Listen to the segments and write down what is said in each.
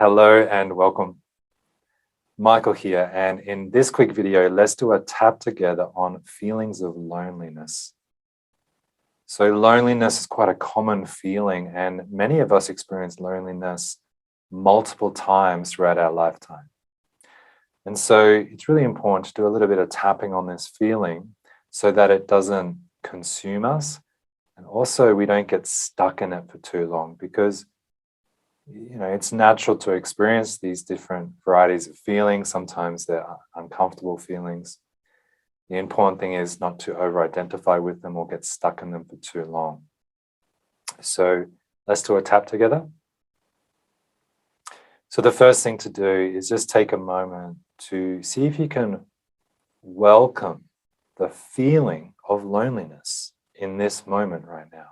Hello and welcome. Michael here, and in this quick video, let's do a tap together on feelings of loneliness. So loneliness is quite a common feeling, and many of us experience loneliness multiple times throughout our lifetime. And so it's really important to do a little bit of tapping on this feeling so that it doesn't consume us, and also we don't get stuck in it for too long, because it's natural to experience these different varieties of feelings. Sometimes they're uncomfortable feelings. The important thing is not to over-identify with them or get stuck in them for too long. So let's do a tap together. So the first thing to do is just take a moment to see if you can welcome the feeling of loneliness in this moment right now.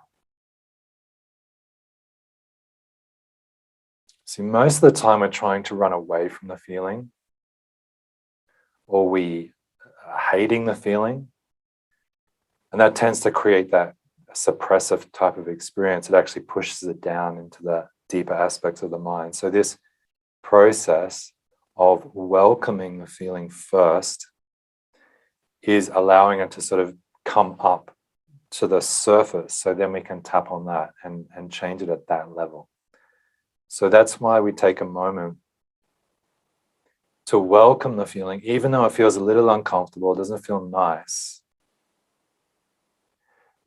See, most of the time we're trying to run away from the feeling, or we are hating the feeling, and that tends to create that suppressive type of experience. It actually pushes it down into the deeper aspects of the mind. So this process of welcoming the feeling first is allowing it to sort of come up to the surface, so then we can tap on that and change it at that level. So that's why we take a moment to welcome the feeling, even though it feels a little uncomfortable, it doesn't feel nice.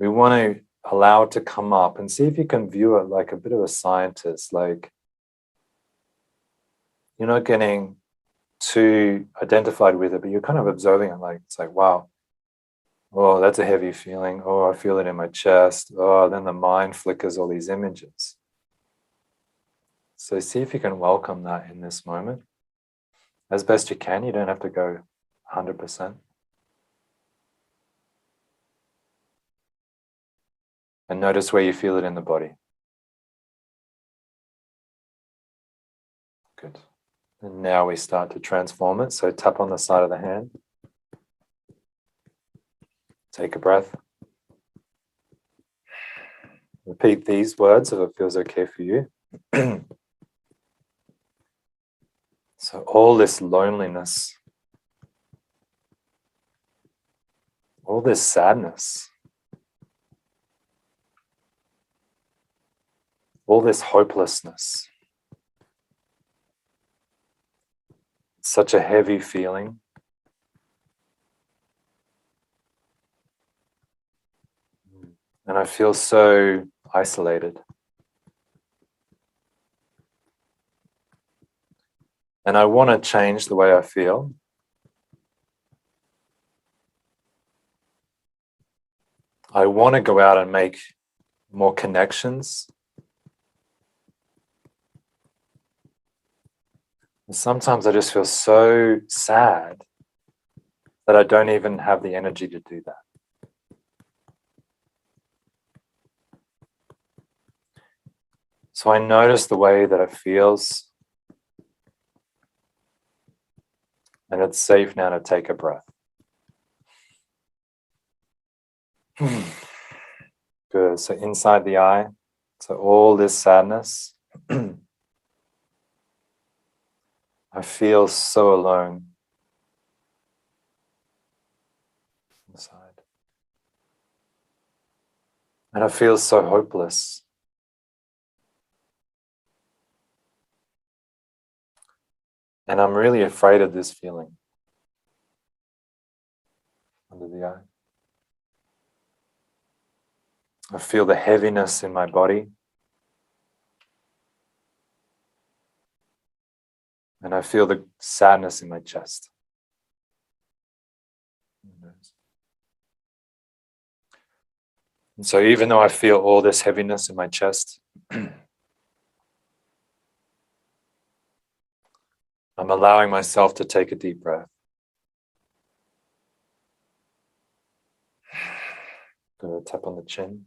We want to allow it to come up and see if you can view it like a bit of a scientist, like you're not getting too identified with it, but you're kind of observing it, like it's like, wow, oh, that's a heavy feeling. Oh, I feel it in my chest. Oh, then the mind flickers all these images. So see if you can welcome that in this moment as best you can. You don't have to go 100%. And notice where you feel it in the body. Good. And now we start to transform it. So tap on the side of the hand. Take a breath. Repeat these words if it feels okay for you. So all this loneliness, all this sadness, all this hopelessness, it's such a heavy feeling. And I feel so isolated. And I want to change the way I feel. I want to go out and make more connections. And sometimes I just feel so sad that I don't even have the energy to do that. So I notice the way that it feels. And it's safe now to take a breath. Good. So inside the eye, so all this sadness, I feel so alone inside. And I feel so hopeless. And I'm really afraid of this feeling under the eye. I feel the heaviness in my body. And I feel the sadness in my chest. And so even though I feel all this heaviness in my chest, I'm allowing myself to take a deep breath. Good. Tap on the chin.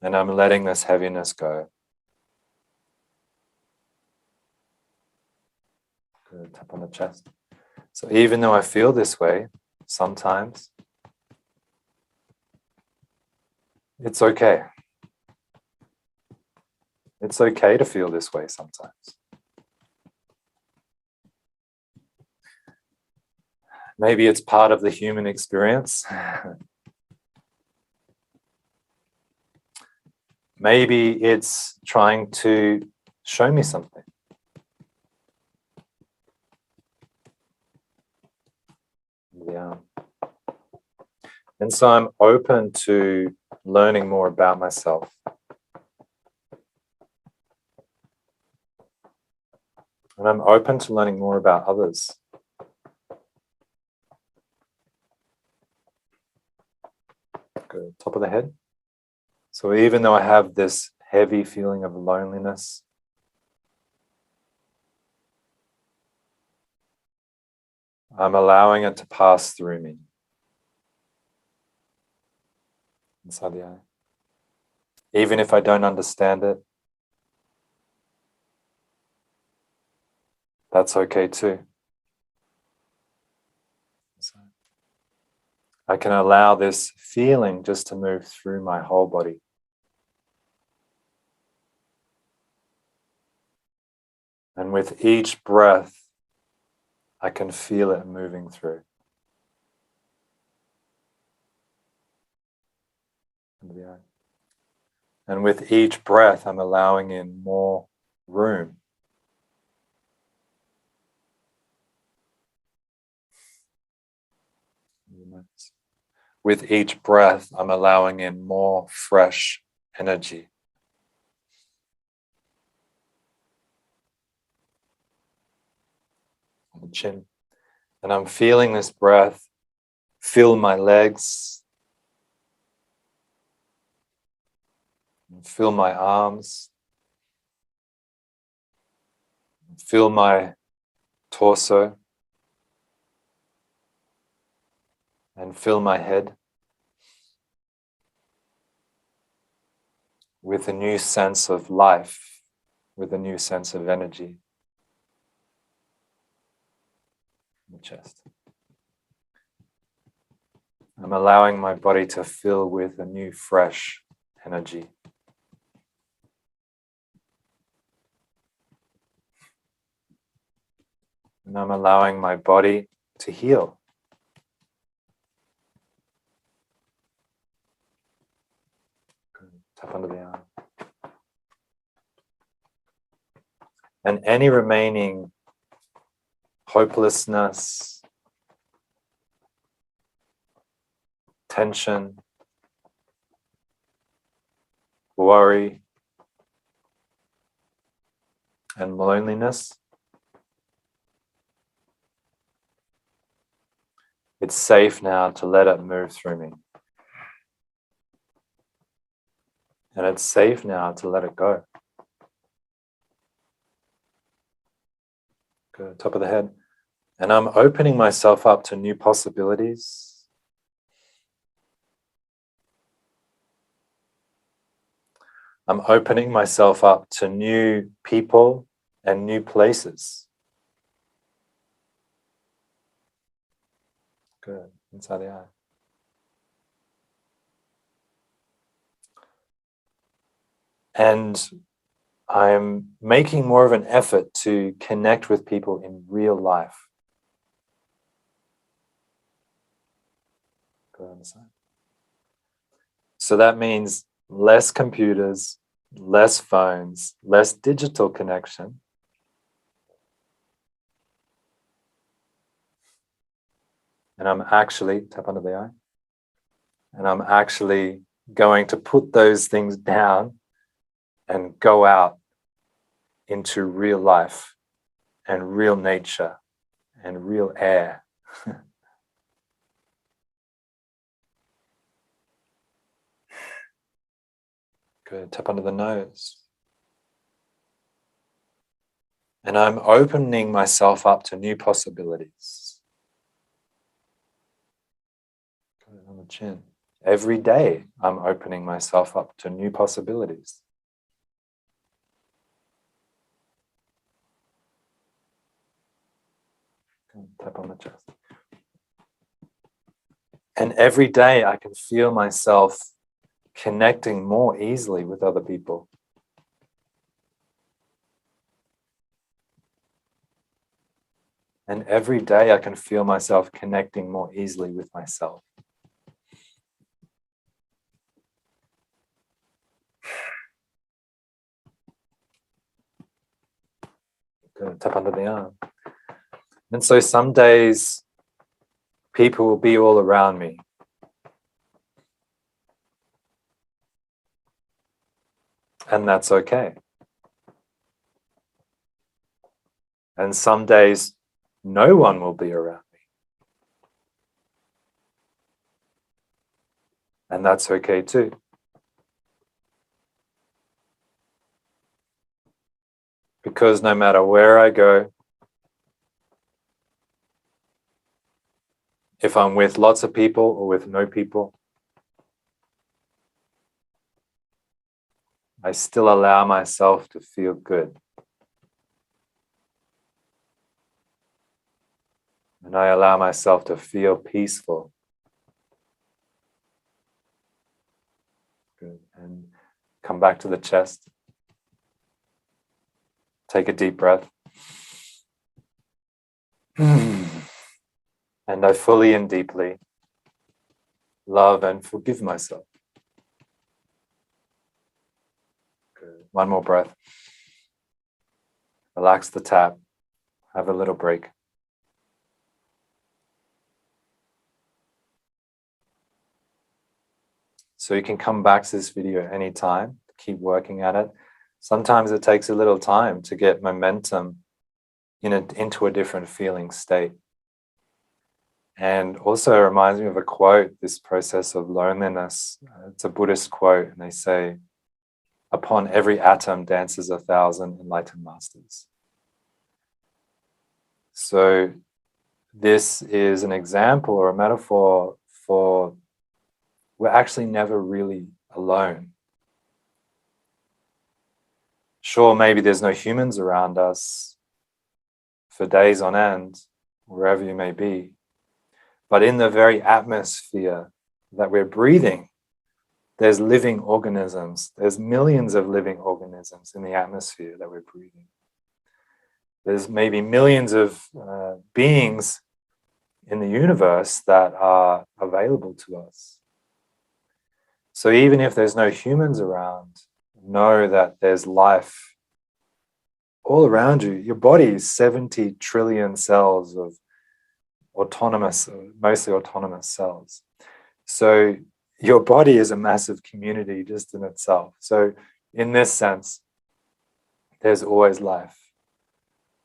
And I'm letting this heaviness go. Good. Tap on the chest. So even though I feel this way, sometimes, it's okay. It's okay to feel this way sometimes. Maybe it's part of the human experience. Maybe it's trying to show me something. Yeah. And so I'm open to learning more about myself. And I'm open to learning more about others. Good. Top of the head. So even though I have this heavy feeling of loneliness, I'm allowing it to pass through me. Inside the eye. Even if I don't understand it, that's okay too. So I can allow this feeling just to move through my whole body. And with each breath, I can feel it moving through. And with each breath, I'm allowing in more room. With each breath, I'm allowing in more fresh energy. On the chin. And I'm feeling this breath fill my legs, fill my arms, fill my torso, and fill my head with a new sense of life, with a new sense of energy. In the chest. I'm allowing my body to fill with a new, fresh energy. And I'm allowing my body to heal. Tap under the arm. And any remaining hopelessness, tension, worry, and loneliness, it's safe now to let it move through me. And it's safe now to let it go. Good. Top of the head. And I'm opening myself up to new possibilities. I'm opening myself up to new people and new places. Good. Inside the eye. And I'm making more of an effort to connect with people in real life. Go on the side. So that means less computers, less phones, less digital connection. And I'm actually, tap under the eye, and I'm actually going to put those things down and go out into real life and real nature and real air. Good. Tap under the nose. And I'm opening myself up to new possibilities. Good. On the chin. Every day I'm opening myself up to new possibilities. Good. Tap on the chest. And every day I can feel myself connecting more easily with other people. And every day I can feel myself connecting more easily with myself. Good. Tap under the arm. And so some days people will be all around me. And that's okay. And some days no one will be around me. And that's okay too. Because no matter where I go, if I'm with lots of people or with no people, I still allow myself to feel good. And I allow myself to feel peaceful. Good. And come back to the chest. Take a deep breath. And I fully and deeply love and forgive myself. Good. One more breath. Relax the tap. Have a little break. So you can come back to this video anytime, keep working at it. Sometimes it takes a little time to get momentum into a different feeling state. And also it reminds me of a quote, this process of loneliness. It's a Buddhist quote, and they say, "Upon every atom dances 1,000 enlightened masters." So this is an example or a metaphor for we're actually never really alone. Sure, maybe there's no humans around us for days on end, wherever you may be, but in the very atmosphere that we're breathing, there's living organisms. There's millions of living organisms in the atmosphere that we're breathing. There's maybe millions of beings in the universe that are available to us. So even if there's no humans around, know that there's life all around you. Your body is 70 trillion cells of mostly autonomous cells. So your body is a massive community just in itself. So in this sense, there's always life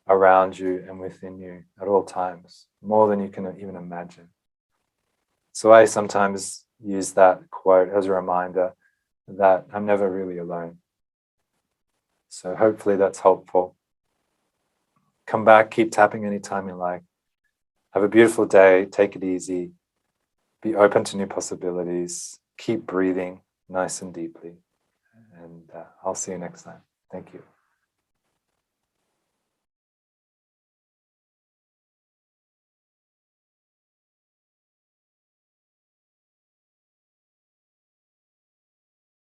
around you and within you at all times, more than you can even imagine. So I sometimes use that quote as a reminder that I'm never really alone. So hopefully that's helpful. Come back, keep tapping anytime you like. Have a beautiful day, take it easy, be open to new possibilities, keep breathing nice and deeply, and I'll see you next time. Thank you.